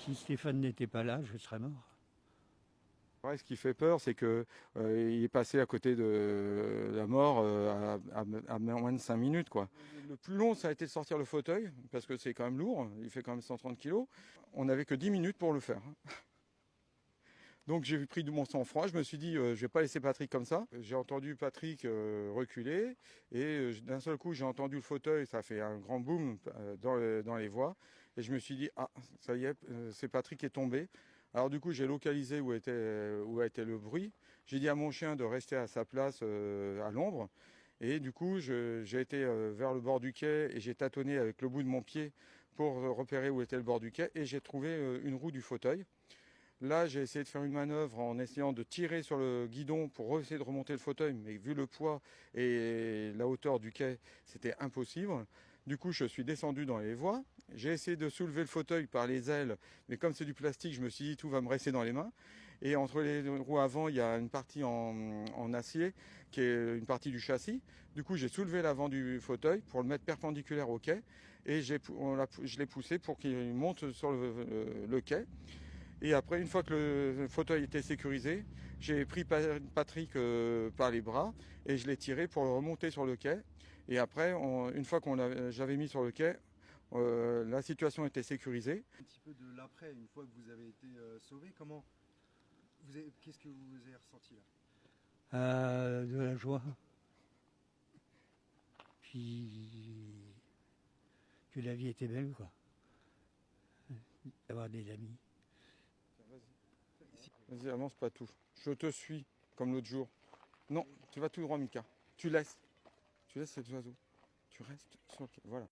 Si Stéphane n'était pas là, je serais mort. Ouais, ce qui fait peur, c'est que il est passé à côté de la mort à moins de 5 minutes, quoi. Le plus long, ça a été de sortir le fauteuil, parce que c'est quand même lourd, il fait quand même 130 kilos. On n'avait que 10 minutes pour le faire. Donc j'ai pris de mon sang-froid, je me suis dit, je vais pas laisser Patrick comme ça. J'ai entendu Patrick reculer, et d'un seul coup, j'ai entendu le fauteuil, ça a fait un grand boom dans les voies, et je me suis dit, ah, ça y est, c'est Patrick qui est tombé. Alors du coup, j'ai localisé où était le bruit. J'ai dit à mon chien de rester à sa place à l'ombre. Et du coup, j'ai été vers le bord du quai et j'ai tâtonné avec le bout de mon pied pour repérer où était le bord du quai. Et j'ai trouvé une roue du fauteuil. Là, j'ai essayé de faire une manœuvre en essayant de tirer sur le guidon pour essayer de remonter le fauteuil. Mais vu le poids et la hauteur du quai, c'était impossible. Du coup, je suis descendu dans les voies. J'ai essayé de soulever le fauteuil par les ailes, mais comme c'est du plastique, je me suis dit tout va me rester dans les mains. Et entre les roues avant, il y a une partie en acier qui est une partie du châssis. Du coup, j'ai soulevé l'avant du fauteuil pour le mettre perpendiculaire au quai et je l'ai poussé pour qu'il monte sur le quai. Et après, une fois que le fauteuil était sécurisé, j'ai pris Patrick par les bras et je l'ai tiré pour le remonter sur le quai. Et après, une fois j'avais mis sur le quai, la situation était sécurisée. Un petit peu de l'après, une fois que vous avez été sauvé, qu'est-ce que vous avez ressenti là? De la joie, puis que la vie était belle, quoi. D'avoir des amis. Vas-y, avance pas tout. Je te suis, comme l'autre jour. Non, tu vas tout droit, Mika. Tu laisses cet oiseau. Tu restes sur le quai. Voilà.